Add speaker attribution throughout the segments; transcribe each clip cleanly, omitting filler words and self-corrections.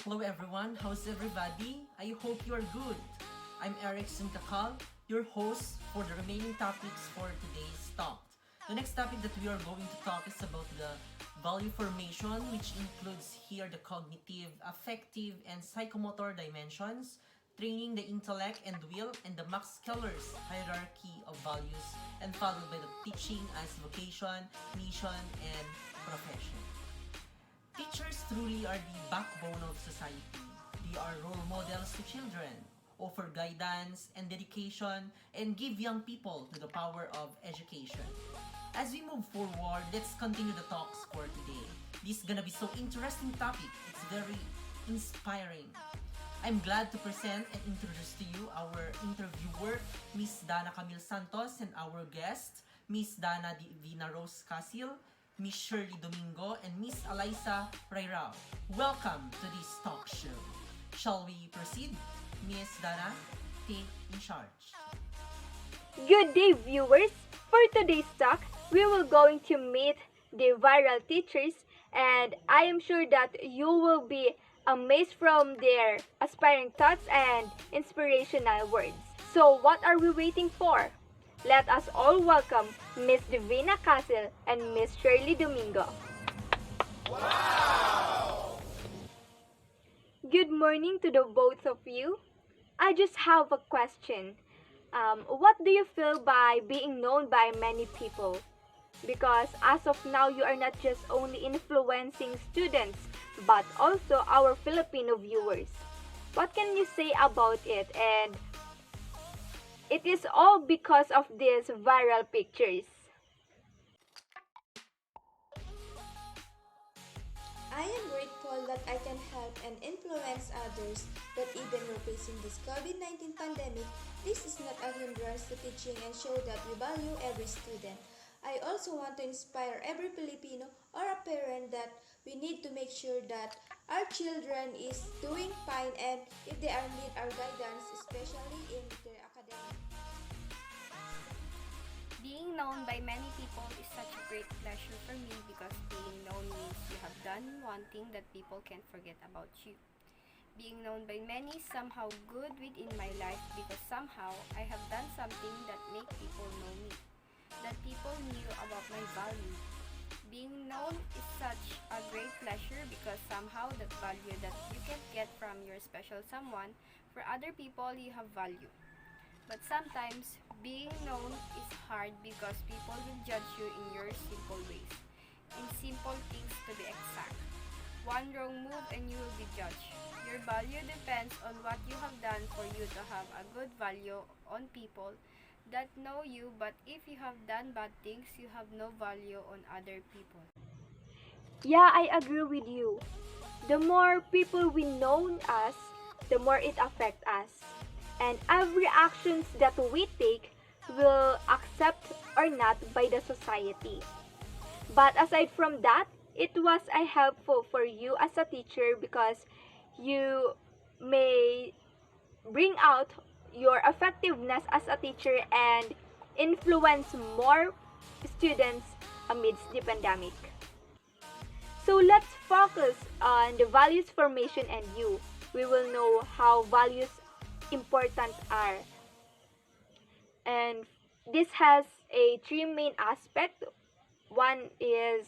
Speaker 1: Hello everyone, how's everybody? I hope you're good. I'm Ericson Cacal, your host for the remaining topics for today's talk. The next topic that we are going to talk is about the value formation, which includes here the cognitive, affective, and psychomotor dimensions, training the intellect and will, and the Max Keller's hierarchy of values, and followed by the teaching as vocation, mission, and profession. Teachers truly are the backbone of society. They are role models to children, offer guidance and dedication, and give young people to the power of education. As we move forward, let's continue the talks for today. This is gonna be so interesting topic. It's very inspiring. I'm glad to present and introduce to you our interviewer, Miss Danna Santos, and our guest, Miss Divina Casil, Miss Shirley Domingo, and Miss Alysa Rayrao. Welcome to this talk show. Shall we proceed? Miss Dana, take in charge.
Speaker 2: Good day, viewers! For today's talk, we will going to meet the viral teachers, and I am sure that you will be amazed from their aspiring thoughts and inspirational words. So what are we waiting for? Let us all welcome Miss Divina Casil and Miss Shirley Domingo.
Speaker 3: Wow!
Speaker 2: Good morning to the both of you. I just have a question. What do you feel by being known by many people? Because as of now, you are not just only influencing students, but also our Filipino viewers. What can you say about it? And it is all because of these viral pictures.
Speaker 4: I am grateful that I can help and influence others, that even though facing this COVID-19 pandemic, this is not a hindrance to teaching and show that we value every student. I also want to inspire every Filipino or a parent that we need to make sure that our children is doing fine, and if they are need our guidance, especially in their academic.
Speaker 5: Being known by many people is such a great pleasure for me because being known means you have done one thing that people can't forget about you. Being known by many is somehow good within my life because somehow I have done something that make people know me, that people knew about my value. Being known is such a great pleasure because somehow that value that you can get from your special someone, for other people you have value. But sometimes, being known is hard because people will judge you in your simple ways, in simple things to be exact. One wrong move and you will be judged. Your value depends on what you have done for you to have a good value on people that know you, but if you have done bad things, you have no value on other people.
Speaker 2: Yeah, I agree with you. The more people we know us, the more it affects us. And every actions that we take will accept or not by the society. But aside from that, it was a helpful for you as a teacher because you may bring out your effectiveness as a teacher and influence more students amidst the pandemic. So let's focus on the values formation and you. We will know how values important are. And this has a three main aspect. One is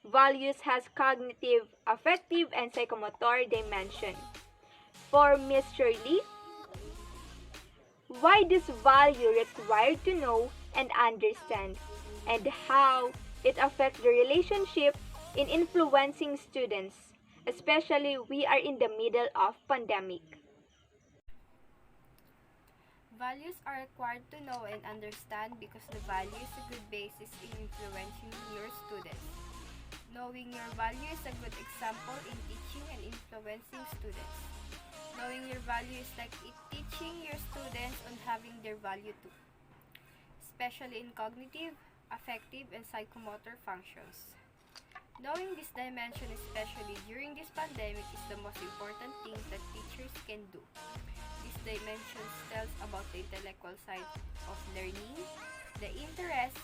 Speaker 2: values has cognitive, affective, and psychomotor dimension. For Miss Shirley, why this value required to know and understand, and how it affects the relationship in influencing students, especially we are in the middle of pandemic.
Speaker 5: Values are required to know and understand because the value is a good basis in influencing your students. Knowing your value is a good example in teaching and influencing students. Knowing your value is like teaching your students on having their value too, especially in cognitive, affective, and psychomotor functions. Knowing this dimension, especially during this pandemic, is the most important thing that teachers can do. This dimension tells about the intellectual side of learning, the interests,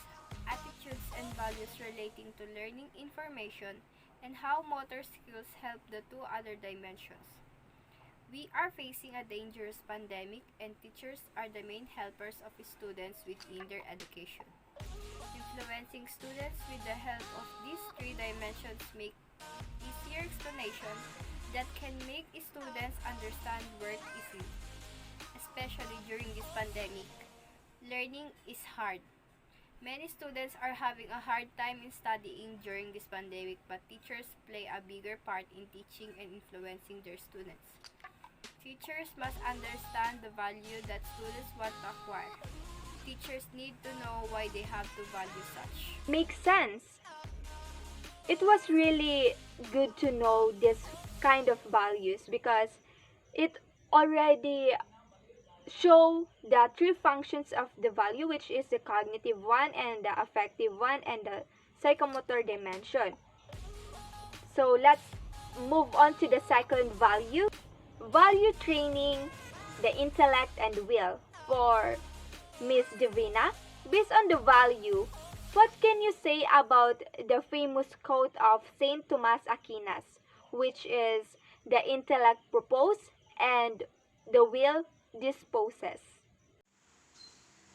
Speaker 5: attitudes, and values relating to learning information, and how motor skills help the two other dimensions. We are facing a dangerous pandemic, and teachers are the main helpers of students within their education. Influencing students with the help of these three dimensions make easier explanation that can make students understand work easily. Especially during this pandemic, learning is hard. Many students are having a hard time in studying during this pandemic, but teachers play a bigger part in teaching and influencing their students. Teachers must understand the value that students want to acquire. Teachers need to know why they have to value such.
Speaker 2: Makes sense. It was really good to know this kind of values because it already show the three functions of the value, which is the cognitive one and the affective one and the psychomotor dimension. So let's move on to the second value. Value training the intellect and will. For Miss Divina, based on the value, what can you say about the famous quote of Saint Thomas Aquinas, which is the intellect proposes and the will disposes?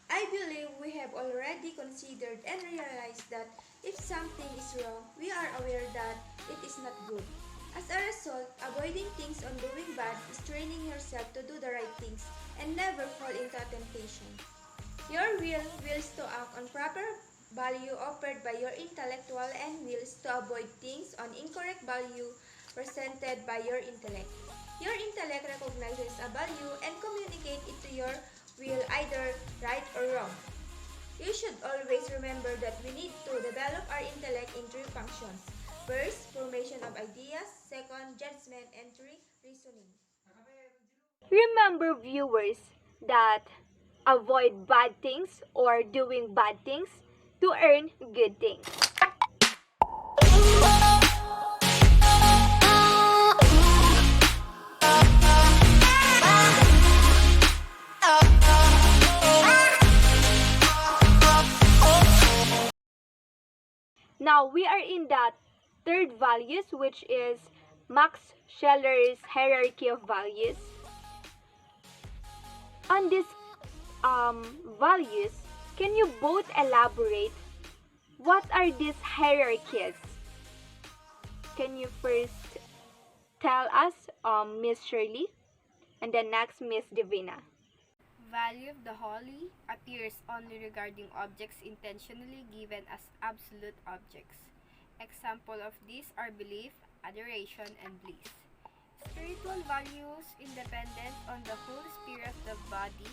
Speaker 4: I believe we have already considered and realized that if something is wrong, we are aware that it is not good. As a result, avoiding things on doing bad is training yourself to do the right things and never fall into temptation. Your will wills to act on proper value offered by your intellectual and wills to avoid things on incorrect value presented by your intellect. Your intellect recognizes a value and communicates it to your will either right or wrong. You should always remember that we need to develop our intellect in three functions. First, formation of ideas. Second, judgment. And three, reasoning.
Speaker 2: Remember, viewers, that avoid bad things or doing bad things to earn good things. Now we are in the third values, which is Max Scheller's hierarchy of values. On these values, can you both elaborate what are these hierarchies? Can you first tell us, Miss Shirley, and then next Miss Divina?
Speaker 5: Value of the holy appears only regarding objects intentionally given as absolute objects. Example of these are belief, adoration, and bliss. Spiritual values independent on the Holy Spirit, the body,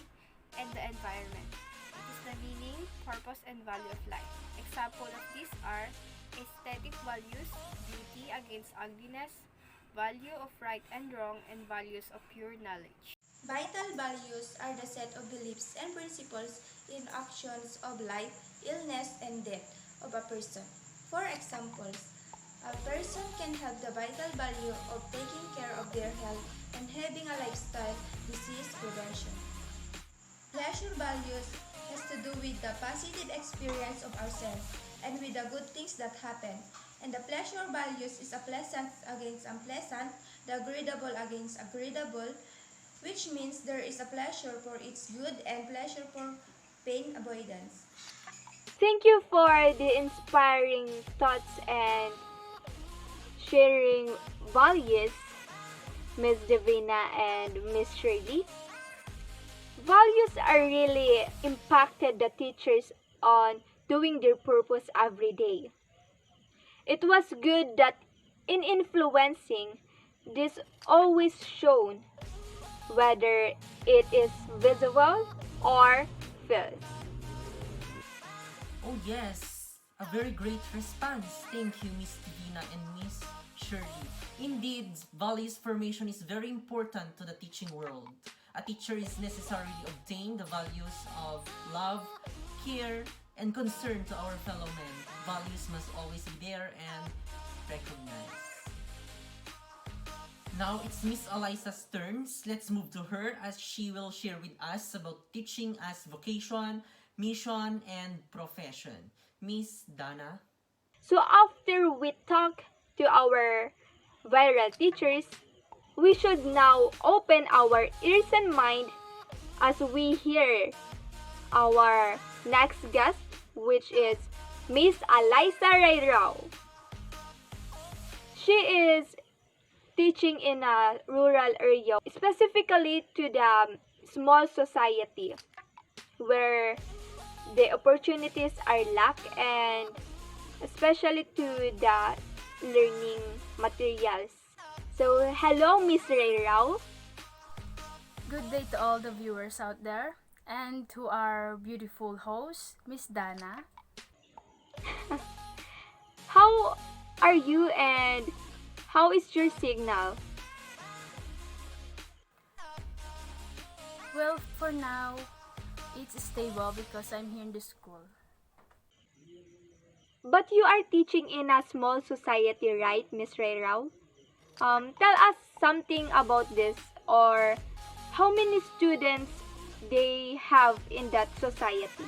Speaker 5: and the environment. It is the meaning, purpose, and value of life. Example of these are aesthetic values, beauty against ugliness, value of right and wrong, and values of pure knowledge.
Speaker 4: Vital values are the set of beliefs and principles in actions of life, illness, and death of a person. For examples, a person can have the vital value of taking care of their health and having a lifestyle disease prevention. Pleasure values has to do with the positive experience of ourselves and with the good things that happen. And the pleasure values is a pleasant against unpleasant, the agreeable against agreeable, which means there is a pleasure for its good and pleasure for pain avoidance.
Speaker 2: Thank you for the inspiring thoughts and sharing values, Miss Divina and Miss Shirley. Values are really impacted the teachers on doing their purpose every day. It was good that in influencing, this always shown whether it is visible or felt.
Speaker 1: Oh yes, a very great response. Thank you, Miss Divina and Miss Shirley. Indeed, values formation is very important to the teaching world. A teacher is necessarily obtain the values of love, care, and concern to our fellow men. Values must always be there and recognized. Now it's Miss Alysa's turn. Let's move to her as she will share with us about teaching as vocation, mission, and profession. Miss Danna.
Speaker 2: So after we talk to our viral teachers, we should now open our ears and mind as we hear our next guest, which is Miss Alysa Rayrao. She is teaching in a rural area, specifically to the small society where the opportunities are lack and especially to the learning materials. So, hello, Miss Rayrao.
Speaker 3: Good day to all the viewers out there and to our beautiful host, Miss Danna.
Speaker 2: How are you and how is your signal?
Speaker 3: Well, for now, it's stable because I'm here in the school.
Speaker 2: But you are teaching in a small society, right, Miss Rayrao? Tell us something about this, or how many students they have in that society.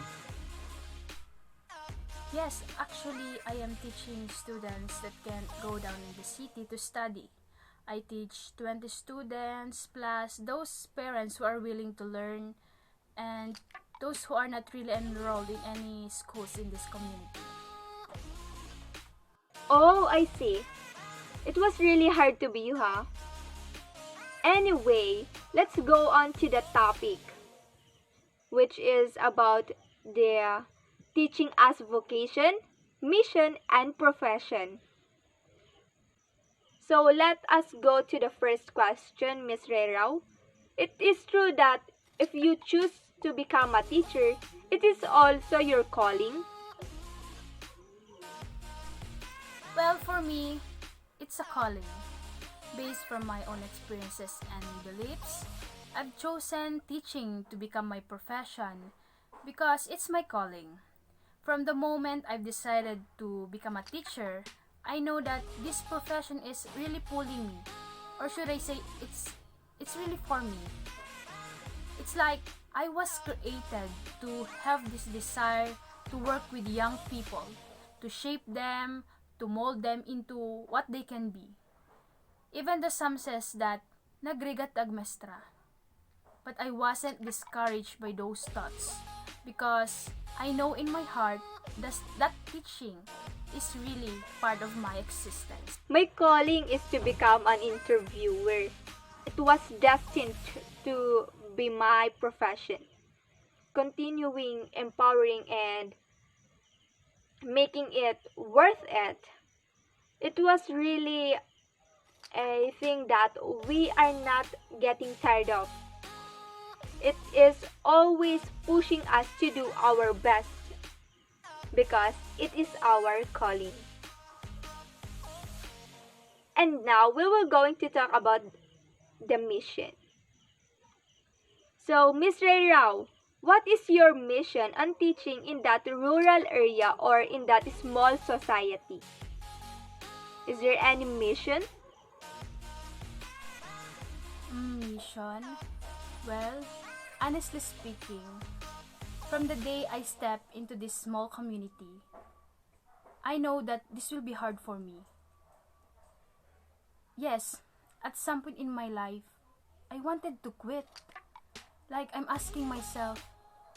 Speaker 3: Yes, actually, I am teaching students that can't go down in the city to study. I teach 20 students plus those parents who are willing to learn and those who are not really enrolled in any schools in this community.
Speaker 2: Oh, I see. It was really hard to be you, huh? Anyway, let's go on to the topic, which is about the teaching as vocation, mission, and profession. So let us go to the first question, Miss Rayrao. It is true that if you choose to become a teacher, it is also your calling.
Speaker 3: Well, for me, it's a calling. Based from my own experiences and beliefs, I've chosen teaching to become my profession because it's my calling. From the moment I've decided to become a teacher, I know that this profession is really pulling me. Or should I say it's really for me. It's like I was created to have this desire to work with young people, to shape them, to mold them into what they can be. Even though some says that nagrigat agmestra. But I wasn't discouraged by those thoughts because I know in my heart that teaching is really part of my existence.
Speaker 2: My calling is to become an interviewer. It was destined to be my profession. Continuing, empowering, and making it worth it. It was really a thing that we are not getting tired of. It is always pushing us to do our best because it is our calling. And now we will going to talk about the mission. So, Miss Rayrao, what is your mission on teaching in that rural area or in that small society? Is there any mission?
Speaker 3: Mission? Well, honestly speaking, from the day I step into this small community, I know that this will be hard for me. Yes, at some point in my life, I wanted to quit. Like I'm asking myself,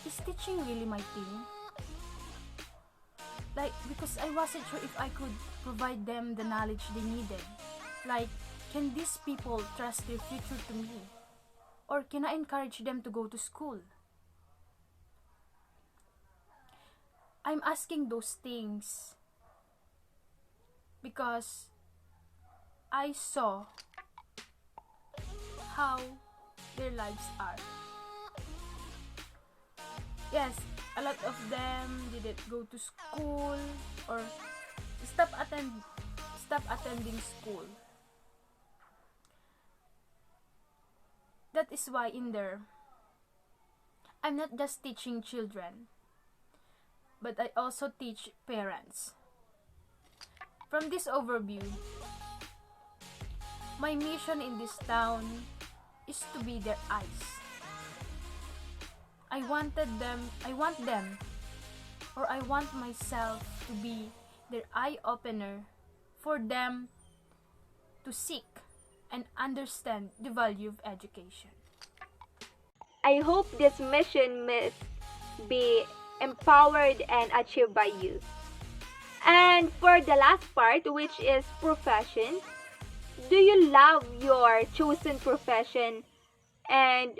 Speaker 3: is teaching really my thing? Like, because I wasn't sure if I could provide them the knowledge they needed. Like, can these people trust their future to me? Or can I encourage them to go to school? I'm asking those things because I saw how their lives are. Yes, a lot of them didn't go to school or stop attending school. That is why in there, I'm not just teaching children, but I also teach parents. From this overview, my mission in this town is to be their eyes. I want them, or I want myself to be their eye opener for them to seek and understand the value of education.
Speaker 2: I hope this mission must be empowered and achieved by you. And for the last part, which is profession, do you love your chosen profession, and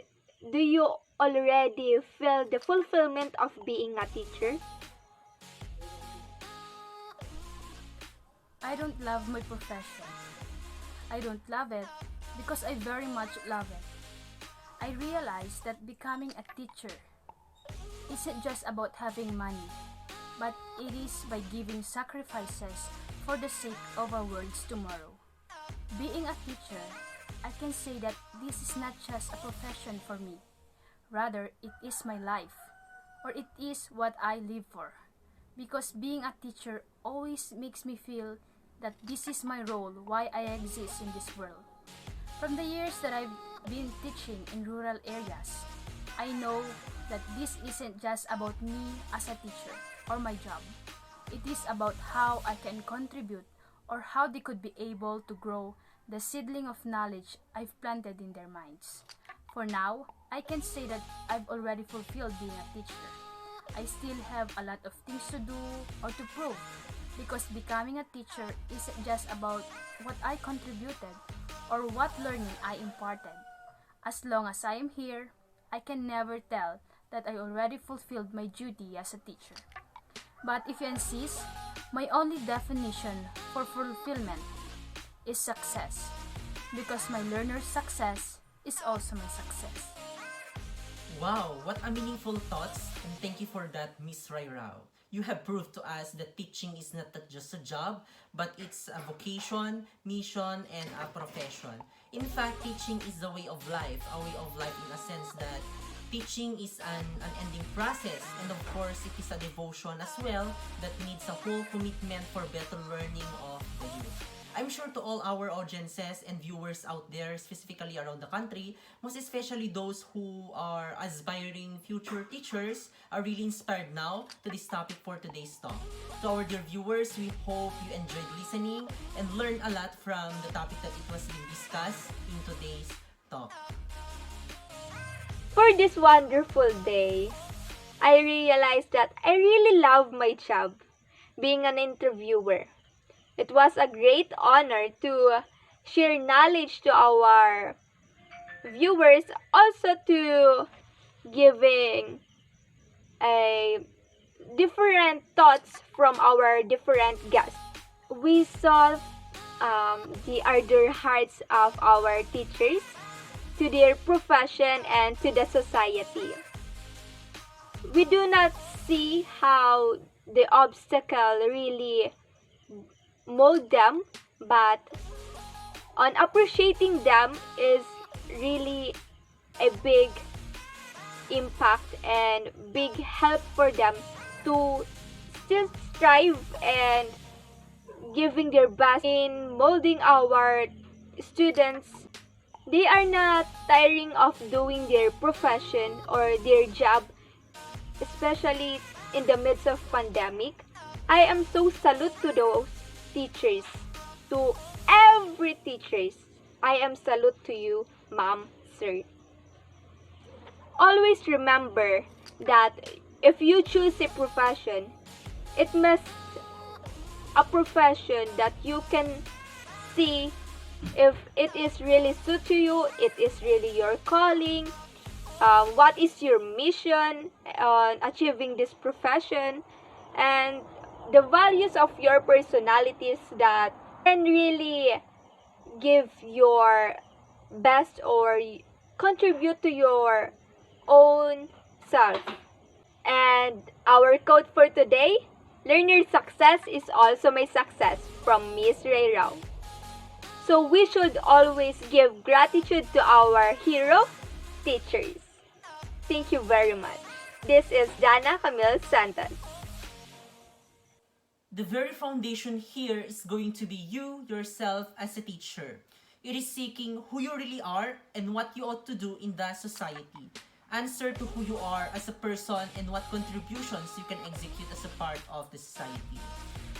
Speaker 2: do you already feel the fulfillment of being a teacher?
Speaker 3: I don't love my profession. I don't love it because I very much love it. I realized that becoming a teacher isn't just about having money, but it is by giving sacrifices for the sake of our world's tomorrow. Being a teacher, I can say that this is not just a profession for me. Rather, it is my life, or it is what I live for. Because being a teacher always makes me feel that this is my role, why I exist in this world. From the years that I've been teaching in rural areas, I know that this isn't just about me as a teacher or my job. It is about how I can contribute or how they could be able to grow the seedling of knowledge I've planted in their minds. For now, I can say that I've already fulfilled being a teacher. I still have a lot of things to do or to prove, because becoming a teacher isn't just about what I contributed or what learning I imparted. As long as I am here, I can never tell that I already fulfilled my duty as a teacher. But if you insist, my only definition for fulfillment is success, because my learner's success is also my success.
Speaker 1: Wow, what a meaningful thoughts, and thank you for that, Miss Rayrao. You have proved to us that teaching is not just a job, but it's a vocation, mission, and a profession. In fact, teaching is the way of life, a way of life in a sense that teaching is an unending process, and of course, it is a devotion as well that needs a whole commitment for better learning of the youth. I'm sure to all our audiences and viewers out there, specifically around the country, most especially those who are aspiring future teachers, are really inspired now to this topic for today's talk. To our dear viewers, we hope you enjoyed listening and learned a lot from the topic that it was being discussed in today's talk.
Speaker 2: For this wonderful day, I realized that I really love my job, being an interviewer. It was a great honor to share knowledge to our viewers, also to giving a different thoughts from our different guests. We saw the ardor hearts of our teachers to their profession and to the society. We do not see how the obstacle really mold them, but on appreciating them is really a big impact and big help for them to still strive and giving their best in molding our students. They are not tiring of doing their profession or their job, especially in the midst of pandemic. I am so salute to those teachers, to every teachers. I am salute to you, ma'am, sir. Always remember that if you choose a profession, it must a profession that you can see if it is really suit to you, it is really your calling, what is your mission on achieving this profession, and the values of your personalities that can really give your best or contribute to your own self. And our quote for today, learner success is also my success, from Miss Rayrao. So we should always give gratitude to our hero teachers. Thank you very much. This is Danna Santos.
Speaker 1: The very foundation here is going to be you yourself as a teacher. It is seeking who you really are and what you ought to do in the society. Answer to who you are as a person and what contributions you can execute as a part of the society.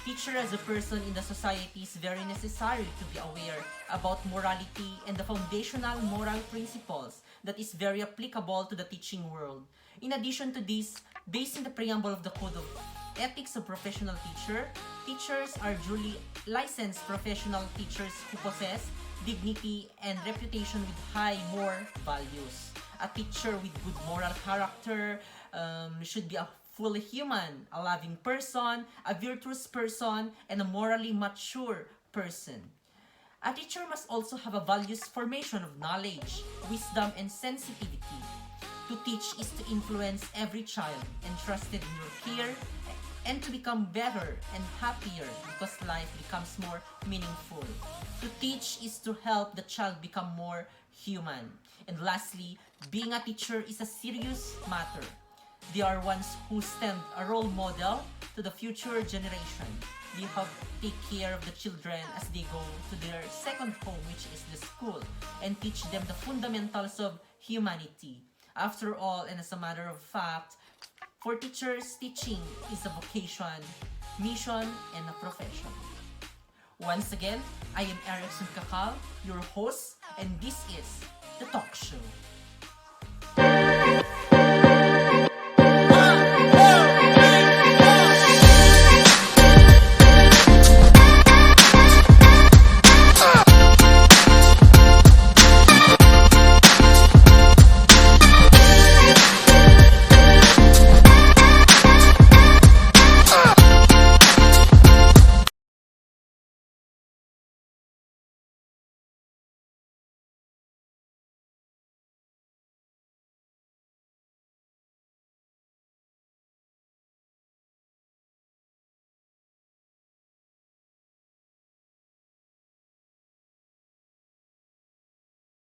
Speaker 1: Teacher as a person in the society is very necessary to be aware about morality and the foundational moral principles that is very applicable to the teaching world. In addition to this, based in the preamble of the Code of Ethics of Professional Teacher, teachers are duly licensed professional teachers who possess dignity and reputation with high moral values. A teacher with good moral character should be a fully human, a loving person, a virtuous person, and a morally mature person. A teacher must also have a values formation of knowledge, wisdom, and sensitivity. To teach is to influence every child entrusted in your care and to become better and happier because life becomes more meaningful. To teach is to help the child become more human. And lastly, being a teacher is a serious matter. They are ones who stand a role model to the future generation. They help take care of the children as they go to their second home, which is the school, and teach them the fundamentals of humanity. After all, and as a matter of fact, for teachers, teaching is a vocation, mission, and a profession. Once again, I am Ericson Cacal, your host, and this is The Talk Show.